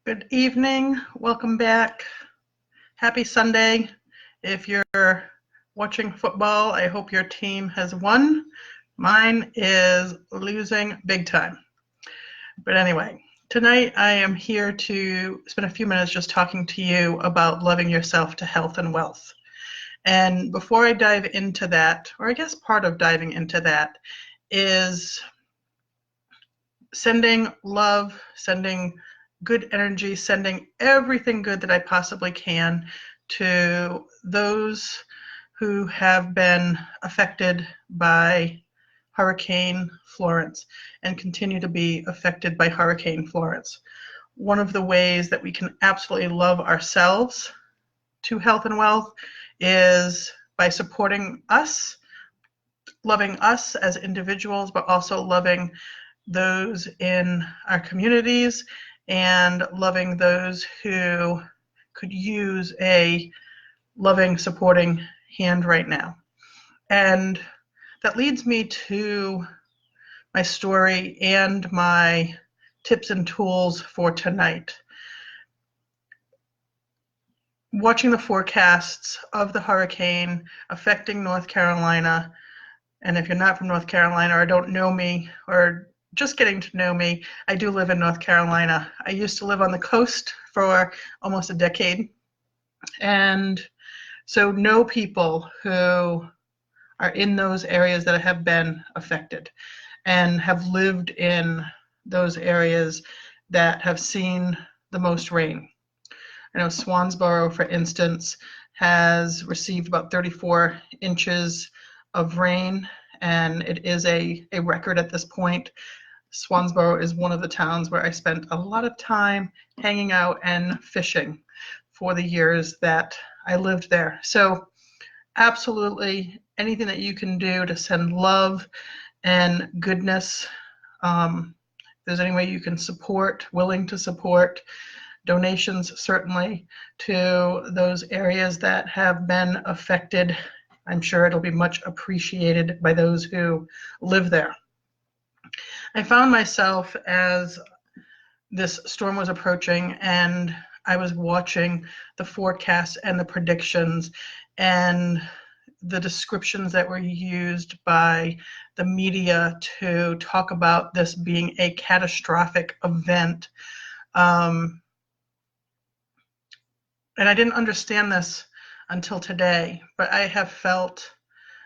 Good evening. Welcome back. Happy Sunday. If you're watching football, I hope your team has won. Mine is losing big time. But anyway, tonight I am here to spend a few minutes just talking to you about loving yourself to health and wealth. And before I dive into that, or I guess part of diving into that, is sending love, sending good energy, sending everything good that I possibly can to those who have been affected by Hurricane Florence and continue to be affected by Hurricane Florence. One of the ways that we can absolutely love ourselves to health and wealth is by supporting us, loving us as individuals, but also loving those in our communities and loving those who could use a loving, supporting hand right now. And that leads me to my story and my tips and tools for tonight. Watching the forecasts of the hurricane affecting North Carolina, and if you're not from North Carolina or don't know me or just getting to know me, I do live in North Carolina. I used to live on the coast for almost a decade, and so know people who are in those areas that have been affected and have lived in those areas that have seen the most rain. I know Swansboro, for instance, has received about 34 inches of rain, and it is a record at this point. Swansboro is one of the towns where I spent a lot of time hanging out and fishing for the years that I lived there. So absolutely anything that you can do to send love and goodness. If there's any way you can support, willing to support, donations certainly to those areas that have been affected. I'm sure it'll be much appreciated by those who live there. I found myself as this storm was approaching and I was watching the forecasts and the predictions and the descriptions that were used by the media to talk about this being a catastrophic event. And I didn't understand this until today, but I have felt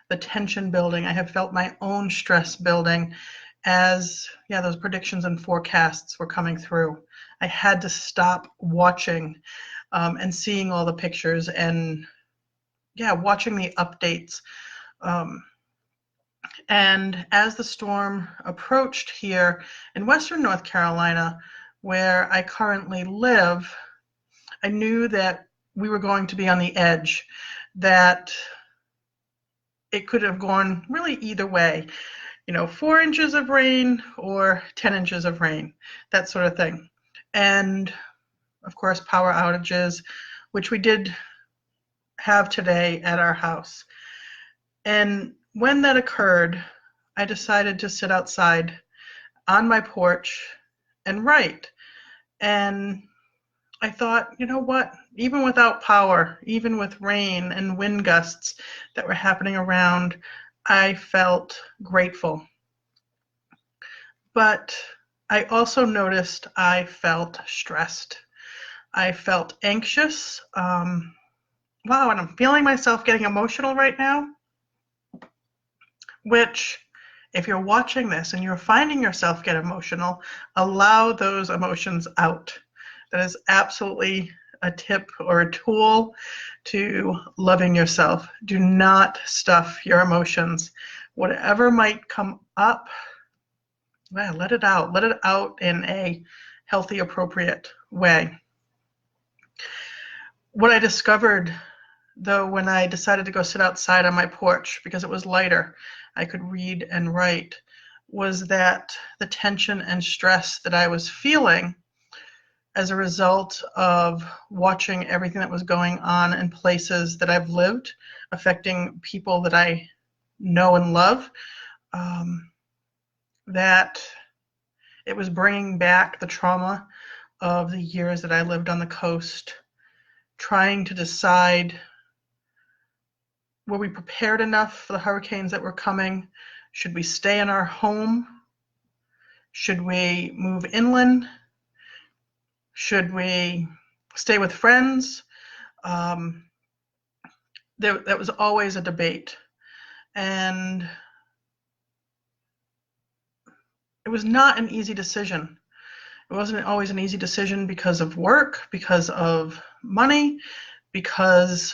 the tension building. I have felt my own stress building as those predictions and forecasts were coming through. I had to stop watching and seeing all the pictures and watching the updates. And as the storm approached here in Western North Carolina, where I currently live, I knew that we were going to be on the edge, that it could have gone really either way, 4 inches of rain or 10 inches of rain, that sort of thing. And of course, power outages, which we did have today at our house. And when that occurred, I decided to sit outside on my porch and write. And I thought, you know what, even without power, even with rain and wind gusts that were happening around, I felt grateful. But I also noticed I felt stressed. I felt anxious. Wow, and I'm feeling myself getting emotional right now, which if you're watching this and you're finding yourself get emotional, allow those emotions out. That is absolutely a tip or a tool to loving yourself. Do not stuff your emotions. Whatever might come up, let it out. Let it out in a healthy, appropriate way. What I discovered, though, when I decided to go sit outside on my porch because it was lighter, I could read and write, was that the tension and stress that I was feeling as a result of watching everything that was going on in places that I've lived, affecting people that I know and love, that it was bringing back the trauma of the years that I lived on the coast, trying to decide, were we prepared enough for the hurricanes that were coming? Should we stay in our home? Should we move inland? Should we stay with friends? That was always a debate. And it was not an easy decision. It wasn't always an easy decision because of work, because of money, because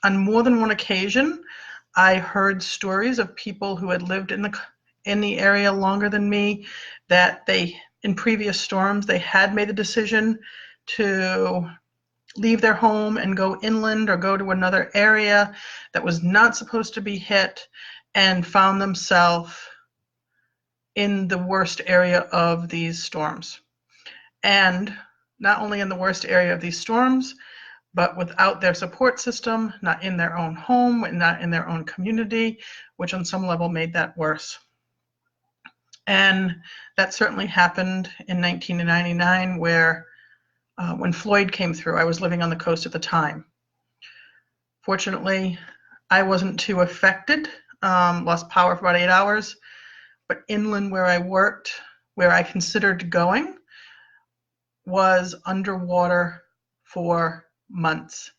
on more than one occasion, I heard stories of people who had lived in the area longer than me, that in previous storms, they had made the decision to leave their home and go inland or go to another area that was not supposed to be hit, and found themselves in the worst area of these storms. And not only in the worst area of these storms, but without their support system, not in their own home, and not in their own community, which on some level made that worse. And that certainly happened in 1999, where when Floyd came through, I was living on the coast at the time. Fortunately, I wasn't too affected, lost power for about 8 hours, but inland where I worked, where I considered going, was underwater for months.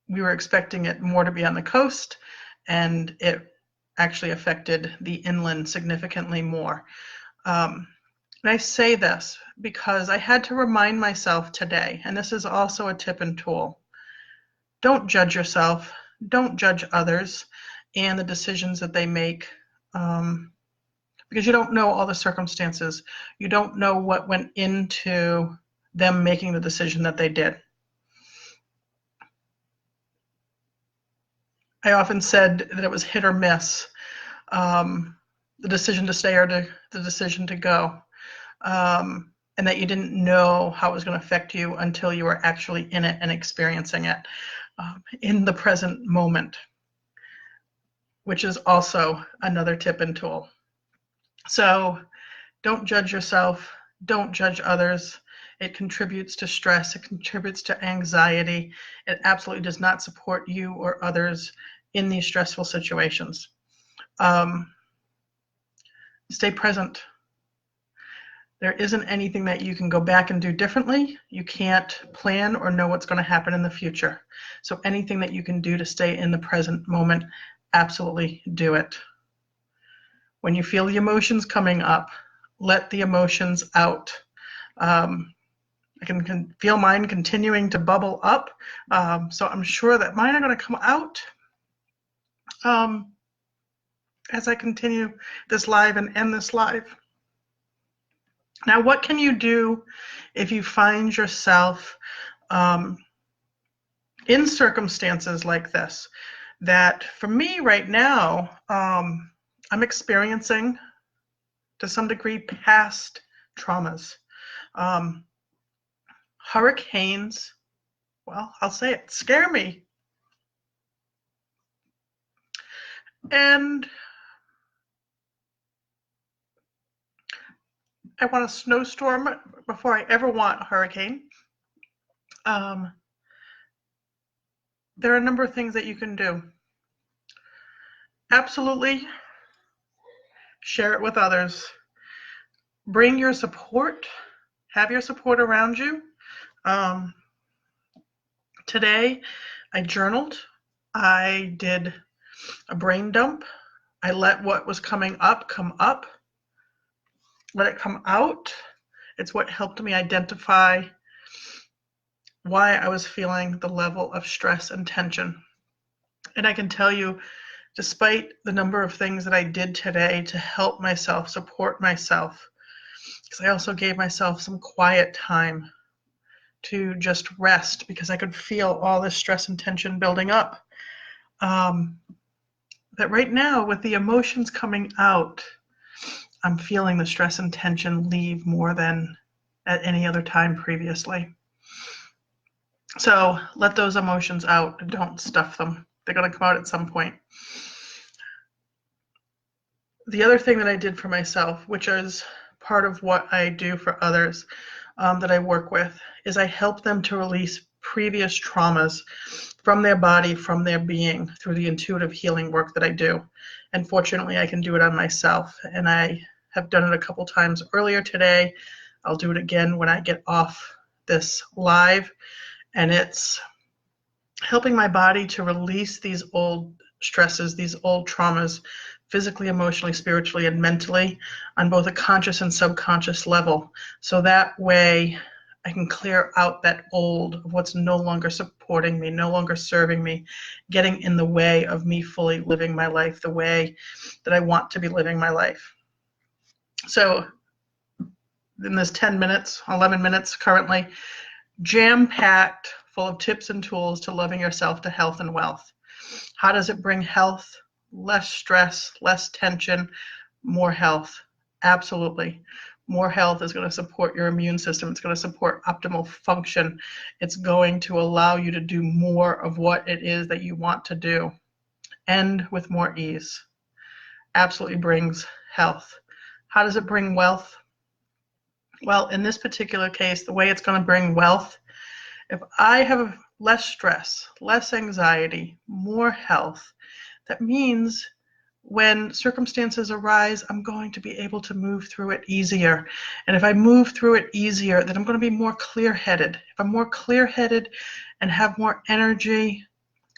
We were expecting it more to be on the coast, and it actually affected the inland significantly more. And I say this because I had to remind myself today, and this is also a tip and tool: don't judge yourself, don't judge others and the decisions that they make, because you don't know all the circumstances. You don't know what went into them making the decision that they did. I often said that it was hit or miss, the decision to stay or the decision to go, and that you didn't know how it was going to affect you until you were actually in it and experiencing it in the present moment, which is also another tip and tool. So don't judge yourself, don't judge others. It contributes to stress, it contributes to anxiety. It absolutely does not support you or others in these stressful situations. Stay present. There isn't anything that you can go back and do differently. You can't plan or know what's going to happen in the future. So anything that you can do to stay in the present moment, absolutely do it. When you feel the emotions coming up, let the emotions out. I can feel mine continuing to bubble up. So I'm sure that mine are going to come out as I continue this live and end this live. Now, what can you do if you find yourself in circumstances like this? That for me right now, I'm experiencing to some degree past traumas. Hurricanes, well, I'll say it, scare me. And I want a snowstorm before I ever want a hurricane. There are a number of things that you can do. Absolutely share it with others. Bring your support. Have your support around you. Today, I journaled. I did a brain dump. I let what was coming up come up. Let it come out. It's what helped me identify why I was feeling the level of stress and tension. And I can tell you, despite the number of things that I did today to help myself, support myself, because I also gave myself some quiet time to just rest because I could feel all this stress and tension building up. That right now, with the emotions coming out, I'm feeling the stress and tension leave more than at any other time previously. So let those emotions out. Don't stuff them. They're going to come out at some point. The other thing that I did for myself, which is part of what I do for others that I work with is I help them to release previous traumas from their body, from their being, through the intuitive healing work that I do. And fortunately, I can do it on myself. And I have done it a couple times earlier today. I'll do it again when I get off this live. And it's helping my body to release these old stresses, these old traumas, physically, emotionally, spiritually, and mentally on both a conscious and subconscious level. So that way I can clear out that old of what's no longer supporting me, no longer serving me, getting in the way of me fully living my life the way that I want to be living my life. So in this 10 minutes, 11 minutes currently, jam-packed full of tips and tools to loving yourself to health and wealth. How does it bring health? Less stress, less tension, more health. Absolutely. More health is going to support your immune system. It's going to support optimal function. It's going to allow you to do more of what it is that you want to do, and with more ease. Absolutely brings health. How does it bring wealth? Well, in this particular case, the way it's going to bring wealth, if I have less stress, less anxiety, more health, that means when circumstances arise, I'm going to be able to move through it easier. And if I move through it easier, then I'm going to be more clear-headed. If I'm more clear-headed and have more energy,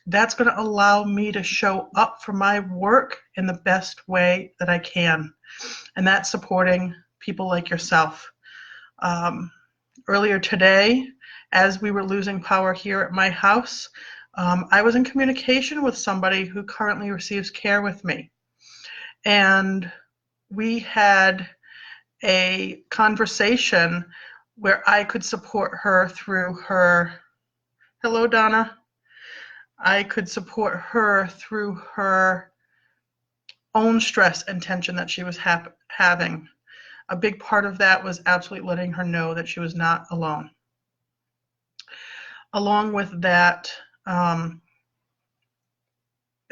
that's going to allow me to show up for my work in the best way that I can. And that's supporting people like yourself. Earlier today, as we were losing power here at my house, I was in communication with somebody who currently receives care with me. And we had a conversation where I could support her through her, hello, Donna. I could support her through her own stress and tension that she was having. A big part of that was absolutely letting her know that she was not alone. Along with that,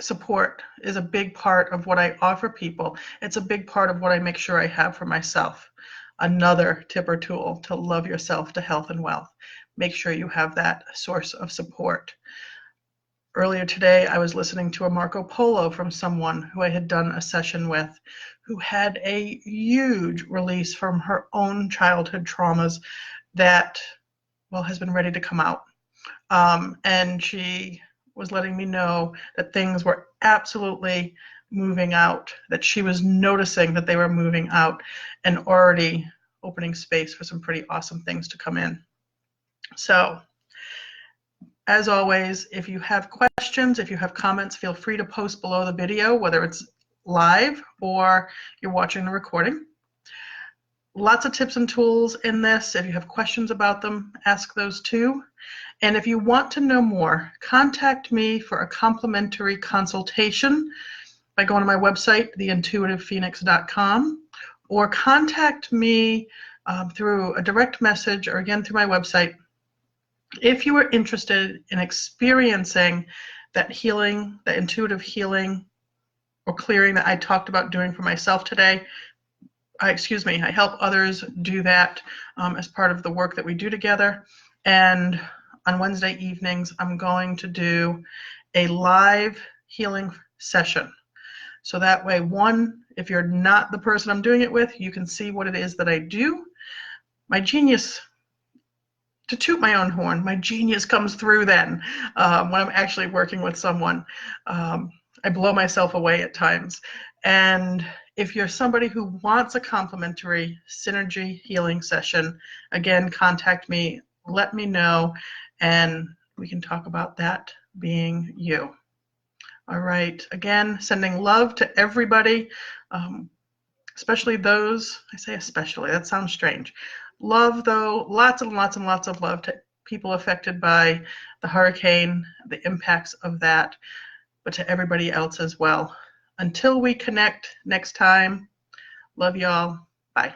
support is a big part of what I offer people. It's a big part of what I make sure I have for myself. Another tip or tool to love yourself to health and wealth. Make sure you have that source of support. Earlier today, I was listening to a Marco Polo from someone who I had done a session with, who had a huge release from her own childhood traumas that, well, has been ready to come out. And she was letting me know that things were absolutely moving out, that she was noticing that they were moving out and already opening space for some pretty awesome things to come in. So, as always, if you have questions, if you have comments, feel free to post below the video, whether it's live or you're watching the recording. Lots of tips and tools in this. If you have questions about them, ask those too. And if you want to know more, contact me for a complimentary consultation by going to my website, theintuitivephoenix.com, or contact me through a direct message or again through my website if you are interested in experiencing that healing, that intuitive healing or clearing that I talked about doing for myself today. I help others do that as part of the work that we do together. And on Wednesday evenings, I'm going to do a live healing session. So that way, one, if you're not the person I'm doing it with, you can see what it is that I do. My genius, to toot my own horn, my genius comes through then when I'm actually working with someone. I blow myself away at times. And if you're somebody who wants a complimentary synergy healing session, again, contact me, let me know, and we can talk about that being you. All right, again, sending love to everybody, especially those, I say especially, that sounds strange. Love, though, lots and lots and lots of love to people affected by the hurricane, the impacts of that, but to everybody else as well. Until we connect next time, love y'all. Bye.